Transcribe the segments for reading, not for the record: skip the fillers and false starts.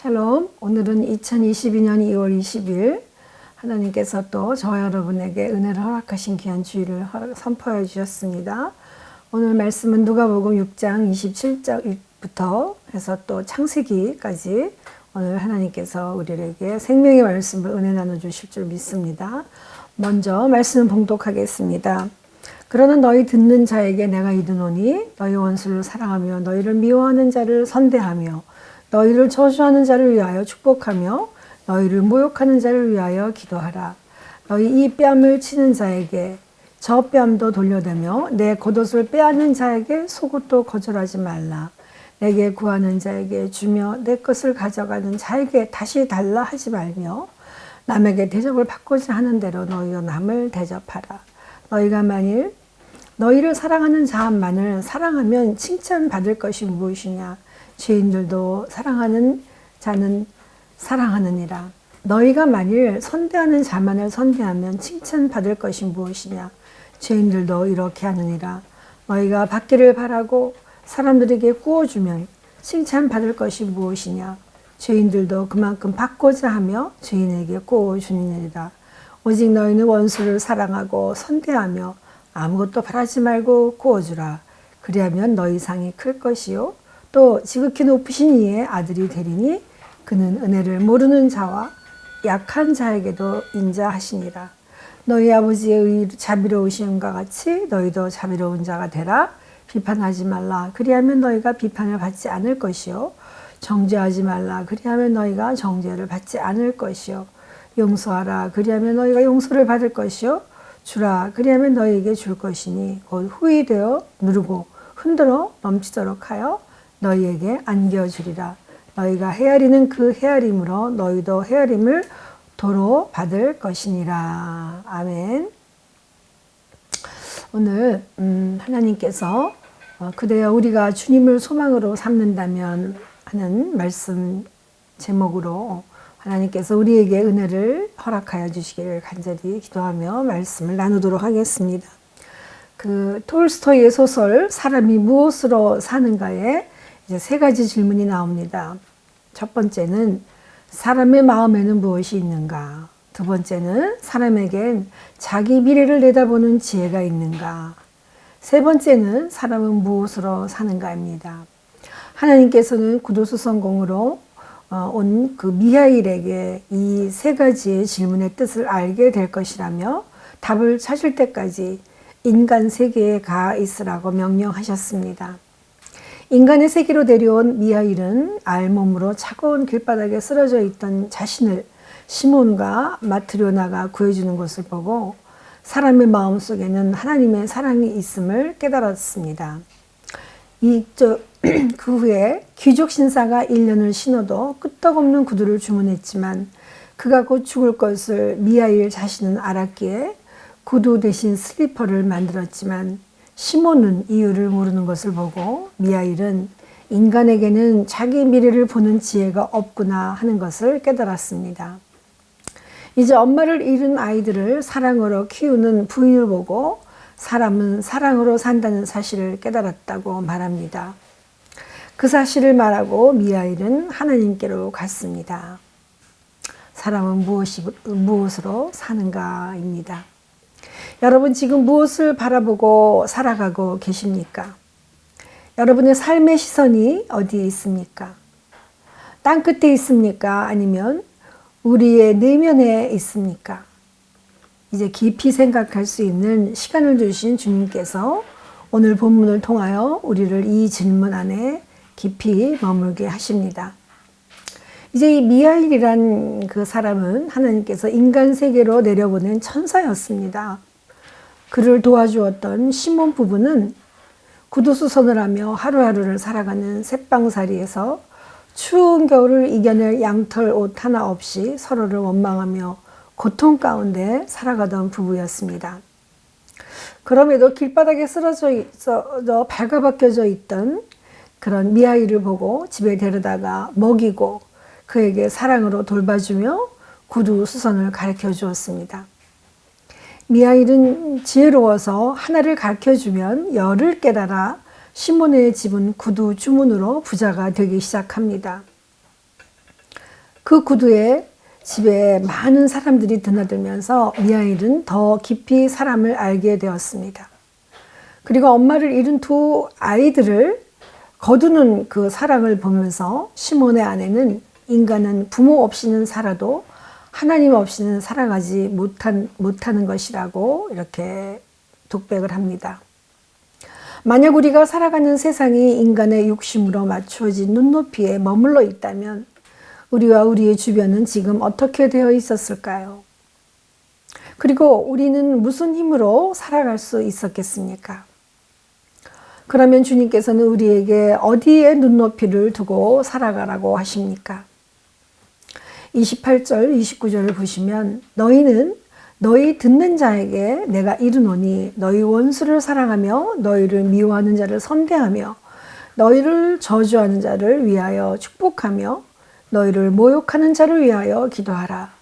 샬롬. 오늘은 2022년 2월 20일 하나님께서 또 저와 여러분에게 은혜를 허락하신 귀한 주일을 선포해 주셨습니다. 오늘 말씀은 누가복음 6장 27절부터 해서 또 창세기까지 오늘 하나님께서 우리에게 생명의 말씀을 은혜 나눠 주실 줄 믿습니다. 먼저 말씀을 봉독하겠습니다. 그러나 너희 듣는 자에게 내가 이르노니 너희 원수를 사랑하며 너희를 미워하는 자를 선대하며 너희를 저주하는 자를 위하여 축복하며 너희를 모욕하는 자를 위하여 기도하라. 너희 이 뺨을 치는 자에게 저 뺨도 돌려대며 내 겉옷을 빼앗는 자에게 속옷도 거절하지 말라. 내게 구하는 자에게 주며 내 것을 가져가는 자에게 다시 달라 하지 말며 남에게 대접을 받고자 하는 대로 너희가 남을 대접하라. 너희가 만일 너희를 사랑하는 자만을 사랑하면 칭찬받을 것이 무엇이냐. 죄인들도 사랑하는 자는 사랑하느니라. 너희가 만일 선대하는 자만을 선대하면 칭찬받을 것이 무엇이냐. 죄인들도 이렇게 하느니라. 너희가 받기를 바라고 사람들에게 구워주면 칭찬받을 것이 무엇이냐. 죄인들도 그만큼 받고자 하며 죄인에게 구워주느니라. 오직 너희는 원수를 사랑하고 선대하며 아무것도 바라지 말고 구워주라. 그리하면 너희 상이 클 것이요 또 지극히 높으신 이의 아들이 되리니 그는 은혜를 모르는 자와 약한 자에게도 인자하시니라. 너희 아버지의 자비로우심과 같이 너희도 자비로운 자가 되라. 비판하지 말라. 그리하면 너희가 비판을 받지 않을 것이요 정죄하지 말라. 그리하면 너희가 정죄를 받지 않을 것이요 용서하라. 그리하면 너희가 용서를 받을 것이요 주라. 그리하면 너희에게 줄 것이니 곧 후히 되어 누르고 흔들어 넘치도록 하여 너희에게 안겨주리라. 너희가 헤아리는 그 헤아림으로 너희도 헤아림을 도로 받을 것이니라. 아멘. 오늘 하나님께서 그대여 우리가 주님을 소망으로 삼는다면 하는 말씀 제목으로 하나님께서 우리에게 은혜를 허락하여 주시기를 간절히 기도하며 말씀을 나누도록 하겠습니다. 그 톨스토이의 소설 사람이 무엇으로 사는가에 이제 세 가지 질문이 나옵니다. 첫 번째는 사람의 마음에는 무엇이 있는가? 두 번째는 사람에겐 자기 미래를 내다보는 지혜가 있는가? 세 번째는 사람은 무엇으로 사는가입니다. 하나님께서는 구도수성공으로 온 그 미하일에게 이 세 가지의 질문의 뜻을 알게 될 것이라며 답을 찾을 때까지 인간 세계에 가 있으라고 명령하셨습니다. 인간의 세계로 내려온 미하일은 알몸으로 차가운 길바닥에 쓰러져 있던 자신을 시몬과 마트료나가 구해주는 것을 보고 사람의 마음속에는 하나님의 사랑이 있음을 깨달았습니다. 그 후에 귀족 신사가 1년을 신어도 끄떡없는 구두를 주문했지만 그가 곧 죽을 것을 미하일 자신은 알았기에 구두 대신 슬리퍼를 만들었지만 시몬은 이유를 모르는 것을 보고 미하일은 인간에게는 자기 미래를 보는 지혜가 없구나 하는 것을 깨달았습니다. 이제 엄마를 잃은 아이들을 사랑으로 키우는 부인을 보고 사람은 사랑으로 산다는 사실을 깨달았다고 말합니다. 그 사실을 말하고 미하일은 하나님께로 갔습니다. 사람은 무엇으로 사는가입니다. 여러분 지금 무엇을 바라보고 살아가고 계십니까? 여러분의 삶의 시선이 어디에 있습니까? 땅끝에 있습니까? 아니면 우리의 내면에 있습니까? 이제 깊이 생각할 수 있는 시간을 주신 주님께서 오늘 본문을 통하여 우리를 이 질문 안에 깊이 머물게 하십니다. 이제 이 미하일이란 그 사람은 하나님께서 인간 세계로 내려보낸 천사였습니다. 그를 도와주었던 시몬 부부는 구두수선을 하며 하루하루를 살아가는 셋방살이에서 추운 겨울을 이겨낼 양털 옷 하나 없이 서로를 원망하며 고통 가운데 살아가던 부부였습니다. 그럼에도 길바닥에 쓰러져 있어 발가벗겨져 있던 그런 미하일을 보고 집에 데려다가 먹이고 그에게 사랑으로 돌봐주며 구두수선을 가르쳐 주었습니다. 미하일은 지혜로워서 하나를 가르쳐주면 열을 깨달아 시몬의 집은 구두 주문으로 부자가 되기 시작합니다. 그 구두에 집에 많은 사람들이 드나들면서 미하일은 더 깊이 사람을 알게 되었습니다. 그리고 엄마를 잃은 두 아이들을 거두는 그 사랑을 보면서 시몬의 아내는 인간은 부모 없이는 살아도 하나님 없이는 살아가지 못하는 것이라고 이렇게 독백을 합니다. 만약 우리가 살아가는 세상이 인간의 욕심으로 맞추어진 눈높이에 머물러 있다면 우리와 우리의 주변은 지금 어떻게 되어 있었을까요? 그리고 우리는 무슨 힘으로 살아갈 수 있었겠습니까? 그러면 주님께서는 우리에게 어디에 눈높이를 두고 살아가라고 하십니까? 28절, 29절을 보시면 너희는 너희 듣는 자에게 내가 이르노니 너희 원수를 사랑하며 너희를 미워하는 자를 선대하며 너희를 저주하는 자를 위하여 축복하며 너희를 모욕하는 자를 위하여 기도하라.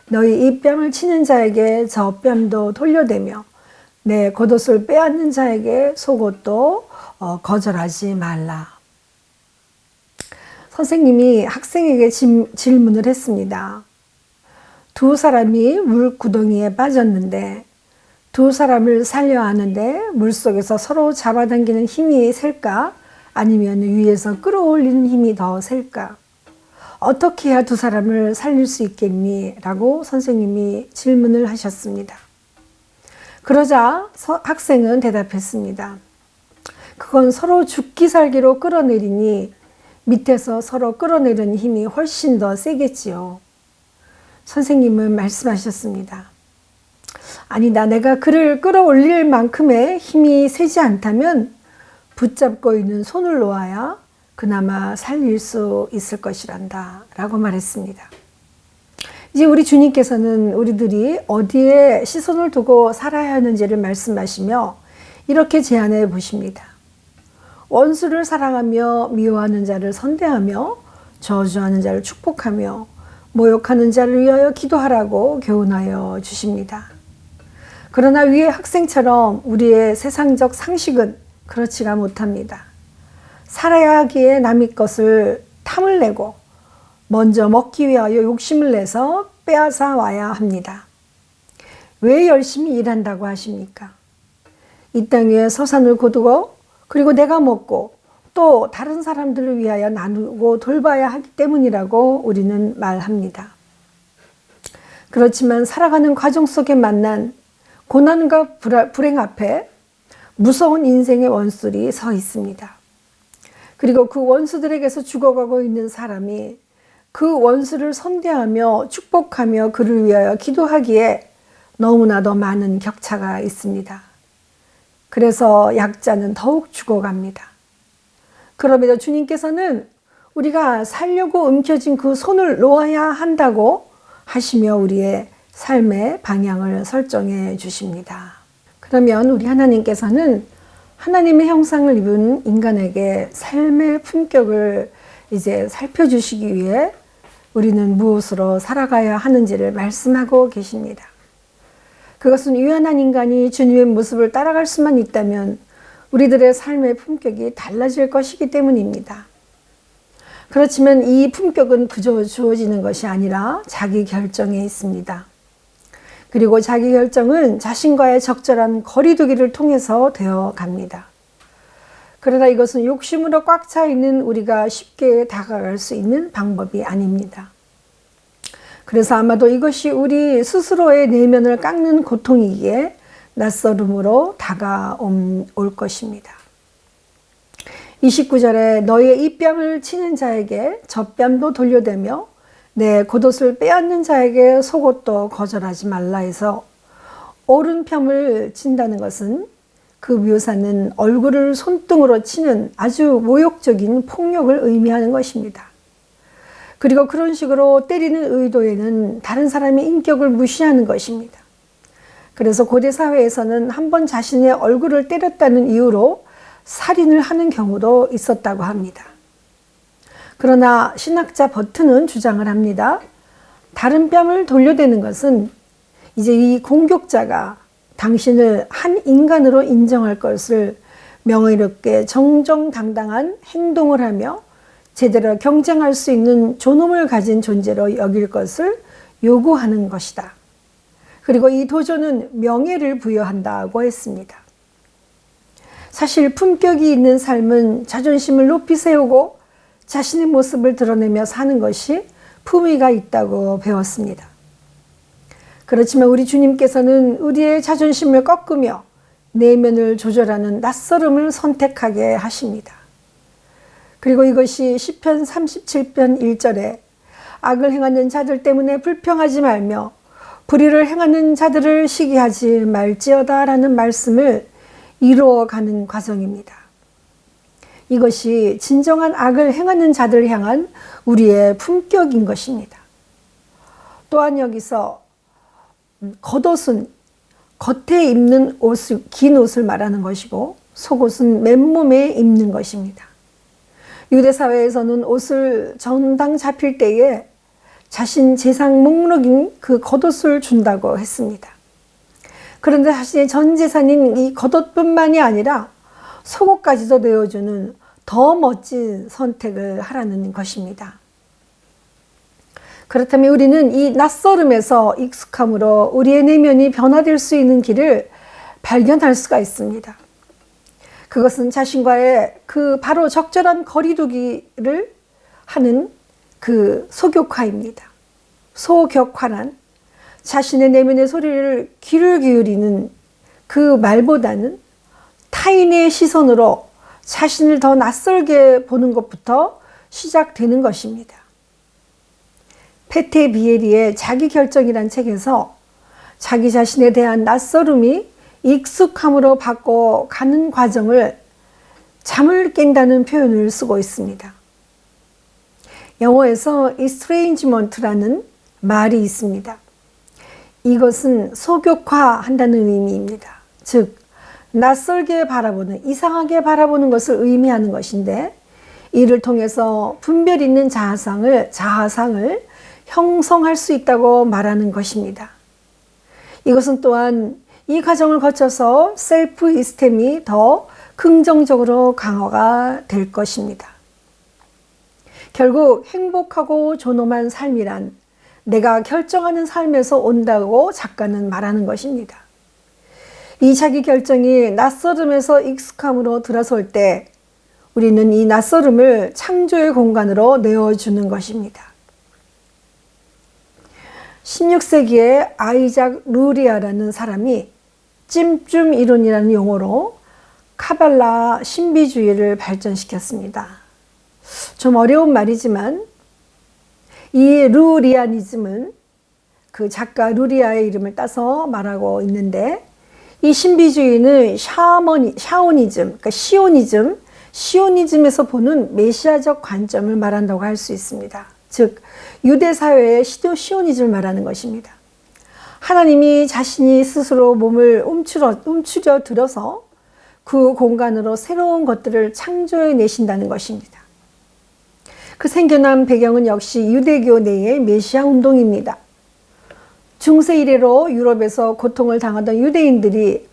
너희 이 뺨을 치는 자에게 저 뺨도 돌려대며 내 겉옷을 빼앗는 자에게 속옷도 거절하지 말라. 선생님이 학생에게 질문을 했습니다. 두 사람이 물구덩이에 빠졌는데 두 사람을 살려야 하는데 물속에서 서로 잡아당기는 힘이 셀까? 아니면 위에서 끌어올리는 힘이 더 셀까? 어떻게 해야 두 사람을 살릴 수 있겠니? 라고 선생님이 질문을 하셨습니다. 그러자 학생은 대답했습니다. 그건 서로 죽기 살기로 끌어내리니 밑에서 서로 끌어내리는 힘이 훨씬 더 세겠지요. 선생님은 말씀하셨습니다. 아니다, 내가 그를 끌어올릴 만큼의 힘이 세지 않다면 붙잡고 있는 손을 놓아야 그나마 살릴 수 있을 것이란다 라고 말했습니다. 이제 우리 주님께서는 우리들이 어디에 시선을 두고 살아야 하는지를 말씀하시며 이렇게 제안해 보십니다. 원수를 사랑하며 미워하는 자를 선대하며 저주하는 자를 축복하며 모욕하는 자를 위하여 기도하라고 교훈하여 주십니다. 그러나 위의 학생처럼 우리의 세상적 상식은 그렇지가 못합니다. 살아야 하기에 남의 것을 탐을 내고 먼저 먹기 위하여 욕심을 내서 빼앗아 와야 합니다. 왜 열심히 일한다고 하십니까? 이 땅 위에 서산을 거두고 그리고 내가 먹고 또 다른 사람들을 위하여 나누고 돌봐야 하기 때문이라고 우리는 말합니다. 그렇지만 살아가는 과정 속에 만난 고난과 불행 앞에 무서운 인생의 원수들이 서 있습니다. 그리고 그 원수들에게서 죽어가고 있는 사람이 그 원수를 선대하며 축복하며 그를 위하여 기도하기에 너무나도 많은 격차가 있습니다. 그래서 약자는 더욱 죽어갑니다. 그럼에도 주님께서는 우리가 살려고 움켜쥔 그 손을 놓아야 한다고 하시며 우리의 삶의 방향을 설정해 주십니다. 그러면 우리 하나님께서는 하나님의 형상을 입은 인간에게 삶의 품격을 이제 살펴주시기 위해 우리는 무엇으로 살아가야 하는지를 말씀하고 계십니다. 그것은 유한한 인간이 주님의 모습을 따라갈 수만 있다면 우리들의 삶의 품격이 달라질 것이기 때문입니다. 그렇지만 이 품격은 그저 주어지는 것이 아니라 자기 결정에 있습니다. 그리고 자기 결정은 자신과의 적절한 거리두기를 통해서 되어 갑니다. 그러나 이것은 욕심으로 꽉 차 있는 우리가 쉽게 다가갈 수 있는 방법이 아닙니다. 그래서 아마도 이것이 우리 스스로의 내면을 깎는 고통이기에 낯설음으로 다가올 것입니다. 29절에 너희의 이 뺨을 치는 자에게 저 뺨도 돌려대며 내 겉옷을 빼앗는 자에게 속옷도 거절하지 말라 해서 오른편을 친다는 것은 그 묘사는 얼굴을 손등으로 치는 아주 모욕적인 폭력을 의미하는 것입니다. 그리고 그런 식으로 때리는 의도에는 다른 사람의 인격을 무시하는 것입니다. 그래서 고대 사회에서는 한 번 자신의 얼굴을 때렸다는 이유로 살인을 하는 경우도 있었다고 합니다. 그러나 신학자 버튼은 주장을 합니다. 다른 뺨을 돌려대는 것은 이제 이 공격자가 당신을 한 인간으로 인정할 것을 명예롭게 정정당당한 행동을 하며 제대로 경쟁할 수 있는 존엄을 가진 존재로 여길 것을 요구하는 것이다. 그리고 이 도전은 명예를 부여한다고 했습니다. 사실 품격이 있는 삶은 자존심을 높이 세우고 자신의 모습을 드러내며 사는 것이 품위가 있다고 배웠습니다. 그렇지만 우리 주님께서는 우리의 자존심을 꺾으며 내면을 조절하는 낯설음을 선택하게 하십니다. 그리고 이것이 시편 37편 1절에 악을 행하는 자들 때문에 불평하지 말며 불의를 행하는 자들을 시기하지 말지어다 라는 말씀을 이루어가는 과정입니다. 이것이 진정한 악을 행하는 자들을 향한 우리의 품격인 것입니다. 또한 여기서 겉옷은 겉에 입는 옷을, 긴 옷을 말하는 것이고 속옷은 맨몸에 입는 것입니다. 유대 사회에서는 옷을 정당 잡힐 때에 자신 재산 목록인 그 겉옷을 준다고 했습니다. 그런데 자신의 전 재산인 이 겉옷뿐만이 아니라 속옷까지도 내어주는 더 멋진 선택을 하라는 것입니다. 그렇다면 우리는 이 낯설음에서 익숙함으로 우리의 내면이 변화될 수 있는 길을 발견할 수가 있습니다. 그것은 자신과의 그 바로 적절한 거리두기를 하는 그 소격화입니다. 소격화란 자신의 내면의 소리를 귀를 기울이는 그 말보다는 타인의 시선으로 자신을 더 낯설게 보는 것부터 시작되는 것입니다. 페테 비에리의 자기결정이란 책에서 자기 자신에 대한 낯설음이 익숙함으로 바꿔가는 과정을 잠을 깬다는 표현을 쓰고 있습니다. 영어에서 estrangement라는 말이 있습니다. 이것은 소격화한다는 의미입니다. 즉 낯설게 바라보는, 이상하게 바라보는 것을 의미하는 것인데 이를 통해서 분별 있는 자아상을 형성할 수 있다고 말하는 것입니다. 이것은 또한 이 과정을 거쳐서 셀프 이스템이 더 긍정적으로 강화가 될 것입니다. 결국 행복하고 존엄한 삶이란 내가 결정하는 삶에서 온다고 작가는 말하는 것입니다. 이 자기 결정이 낯설음에서 익숙함으로 들어설 때 우리는 이 낯설음을 창조의 공간으로 내어주는 것입니다. 16세기에 아이작 루리아라는 사람이 찜쯤 이론이라는 용어로 카발라 신비주의를 발전시켰습니다. 좀 어려운 말이지만 이 루리아니즘은 그 작가 루리아의 이름을 따서 말하고 있는데 이 신비주의는 샤오니즘, 그러니까 시오니즘에서 보는 메시아적 관점을 말한다고 할 수 있습니다. 즉 유대 사회의 시오니즘을 말하는 것입니다. 하나님이 자신이 스스로 몸을 움츠려 들어서 그 공간으로 새로운 것들을 창조해 내신다는 것입니다. 그 생겨난 배경은 역시 유대교 내의 메시아 운동입니다. 중세 이래로 유럽에서 고통을 당하던 유대인들이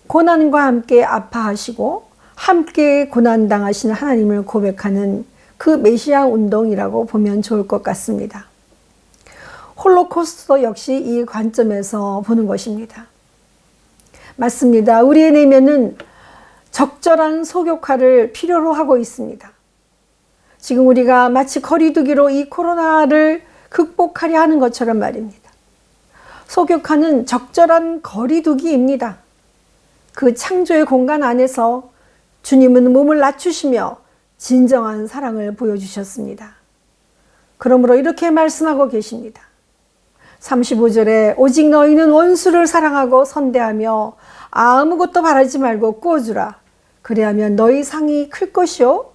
고난과 함께 아파하시고 함께 고난당하시는 하나님을 고백하는 그 메시아 운동이라고 보면 좋을 것 같습니다. 홀로코스트도 역시 이 관점에서 보는 것입니다. 맞습니다. 우리의 내면은 적절한 소격화를 필요로 하고 있습니다. 지금 우리가 마치 거리두기로 이 코로나를 극복하려 하는 것처럼 말입니다. 소격화는 적절한 거리두기입니다. 그 창조의 공간 안에서 주님은 몸을 낮추시며 진정한 사랑을 보여주셨습니다. 그러므로 이렇게 말씀하고 계십니다. 35절에 오직 너희는 원수를 사랑하고 선대하며 아무것도 바라지 말고 꾸어주라. 그래야면 너희 상이 클 것이요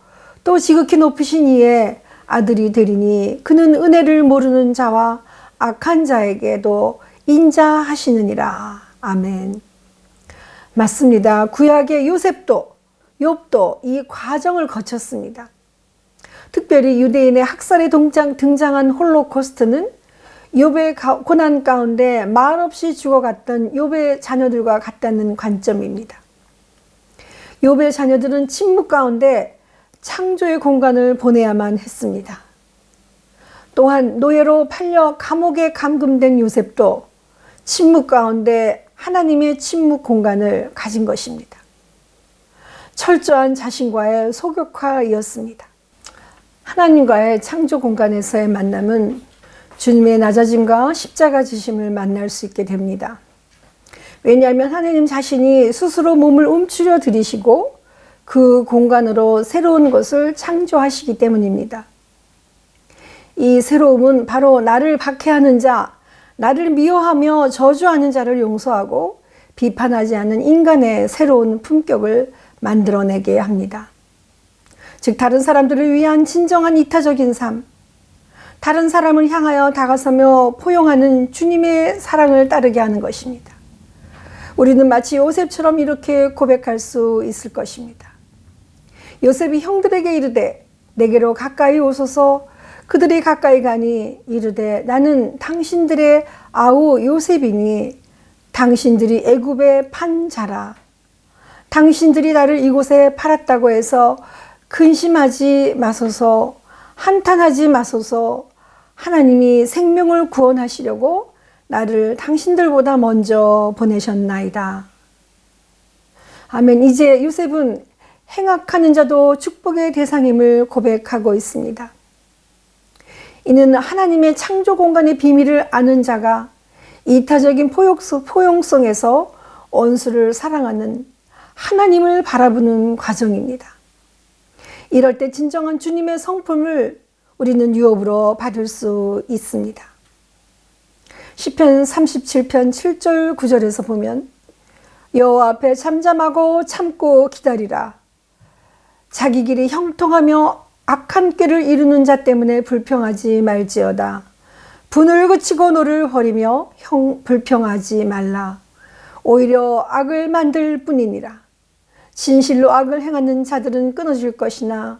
또 지극히 높으신 이의 아들이 되리니 그는 은혜를 모르는 자와 악한 자에게도 인자하시느니라. 아멘. 맞습니다. 구약의 요셉도 욥도 이 과정을 거쳤습니다. 특별히 유대인의 학살에 등장한 홀로코스트는 욥의 고난 가운데 말없이 죽어갔던 욥의 자녀들과 같다는 관점입니다. 욥의 자녀들은 침묵 가운데 창조의 공간을 보내야만 했습니다. 또한 노예로 팔려 감옥에 감금된 요셉도 침묵 가운데 하나님의 침묵 공간을 가진 것입니다. 철저한 자신과의 소극화이었습니다. 하나님과의 창조 공간에서의 만남은 주님의 낮아짐과 십자가 지심을 만날 수 있게 됩니다. 왜냐하면 하나님 자신이 스스로 몸을 움츠려 들이시고 그 공간으로 새로운 것을 창조하시기 때문입니다. 이 새로움은 바로 나를 박해하는 자, 나를 미워하며 저주하는 자를 용서하고 비판하지 않는 인간의 새로운 품격을 만들어내게 합니다. 즉 다른 사람들을 위한 진정한 이타적인 삶, 다른 사람을 향하여 다가서며 포용하는 주님의 사랑을 따르게 하는 것입니다. 우리는 마치 요셉처럼 이렇게 고백할 수 있을 것입니다. 요셉이 형들에게 이르되 내게로 가까이 오소서. 그들이 가까이 가니 이르되 나는 당신들의 아우 요셉이니 당신들이 애굽에 판 자라. 당신들이 나를 이곳에 팔았다고 해서 근심하지 마소서. 한탄하지 마소서. 하나님이 생명을 구원하시려고 나를 당신들보다 먼저 보내셨나이다. 아멘. 이제 요셉은 행악하는 자도 축복의 대상임을 고백하고 있습니다. 이는 하나님의 창조 공간의 비밀을 아는 자가 이타적인 포용성에서 원수를 사랑하는 하나님을 바라보는 과정입니다. 이럴 때 진정한 주님의 성품을 우리는 유업으로 받을 수 있습니다. 시편 37편 7절 9절에서 보면 여호와 앞에 잠잠하고 참고 기다리라. 자기 길이 형통하며 악한 꾀를 이루는 자 때문에 불평하지 말지어다. 분을 그치고 노를 버리며 불평하지 말라. 오히려 악을 만들 뿐이니라. 진실로 악을 행하는 자들은 끊어질 것이나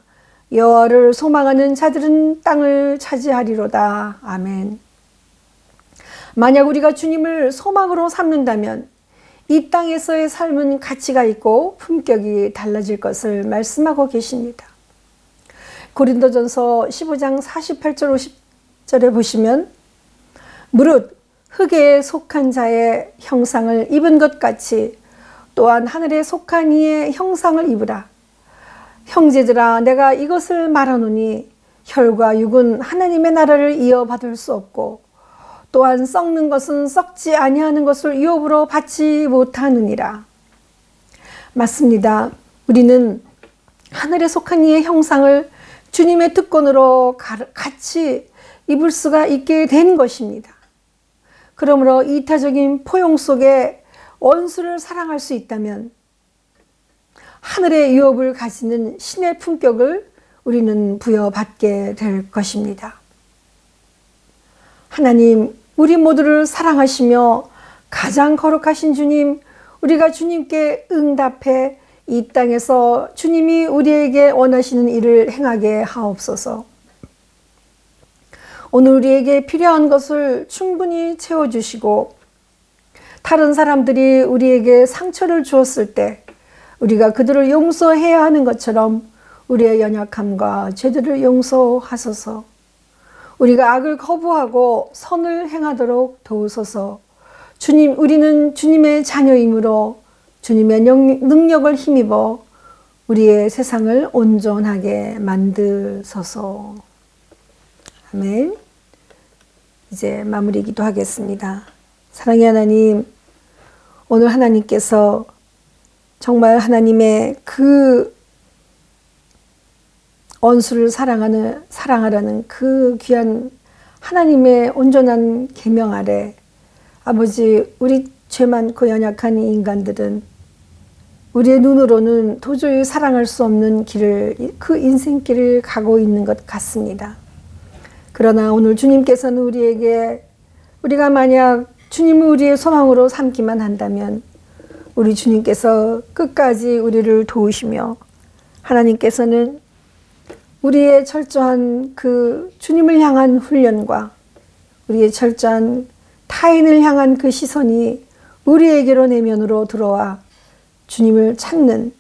여호와를 소망하는 자들은 땅을 차지하리로다. 아멘. 만약 우리가 주님을 소망으로 삼는다면 이 땅에서의 삶은 가치가 있고 품격이 달라질 것을 말씀하고 계십니다. 고린도전서 15장 48절 50절에 보시면 무릇 흙에 속한 자의 형상을 입은 것 같이 또한 하늘에 속한 이의 형상을 입으라. 형제들아 내가 이것을 말하노니 혈과 육은 하나님의 나라를 이어받을 수 없고 또한 썩는 것은 썩지 아니하는 것을 유업으로 받지 못하느니라. 맞습니다. 우리는 하늘에 속한 이의 형상을 주님의 특권으로 같이 입을 수가 있게 된 것입니다. 그러므로 이타적인 포용 속에 원수를 사랑할 수 있다면 하늘의 유업을 가지는 신의 품격을 우리는 부여받게 될 것입니다. 하나님, 우리 모두를 사랑하시며 가장 거룩하신 주님, 우리가 주님께 응답해 이 땅에서 주님이 우리에게 원하시는 일을 행하게 하옵소서. 오늘 우리에게 필요한 것을 충분히 채워주시고 다른 사람들이 우리에게 상처를 주었을 때 우리가 그들을 용서해야 하는 것처럼 우리의 연약함과 죄들을 용서하소서. 우리가 악을 거부하고 선을 행하도록 도우소서. 주님, 우리는 주님의 자녀이므로 주님의 능력을 힘입어 우리의 세상을 온전하게 만드소서. 아멘. 이제 마무리 기도하겠습니다. 사랑의 하나님, 오늘 하나님께서 정말 하나님의 그 원수를 사랑하라는 그 귀한 하나님의 온전한 계명 아래 아버지, 우리 죄 많고 연약한 이 인간들은 우리의 눈으로는 도저히 사랑할 수 없는 길을, 그 인생길을 가고 있는 것 같습니다. 그러나 오늘 주님께서는 우리에게, 우리가 만약 주님을 우리의 소망으로 삼기만 한다면 우리 주님께서 끝까지 우리를 도우시며 하나님께서는 우리의 철저한 그 주님을 향한 훈련과 우리의 철저한 타인을 향한 그 시선이 우리에게로 내면으로 들어와 주님을 찾는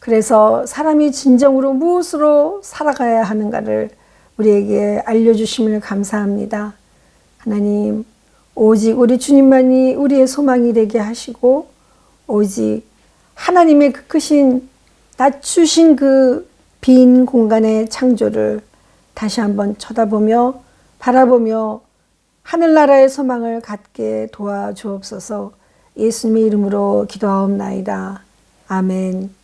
그래서 사람이 진정으로 무엇으로 살아가야 하는가를 우리에게 알려주심을 감사합니다. 하나님, 오직 우리 주님만이 우리의 소망이 되게 하시고 오직 하나님의 그 크신 낮추신 그 빈 공간의 창조를 다시 한번 쳐다보며 바라보며 하늘나라의 소망을 갖게 도와주옵소서. 예수님의 이름으로 기도하옵나이다. 아멘.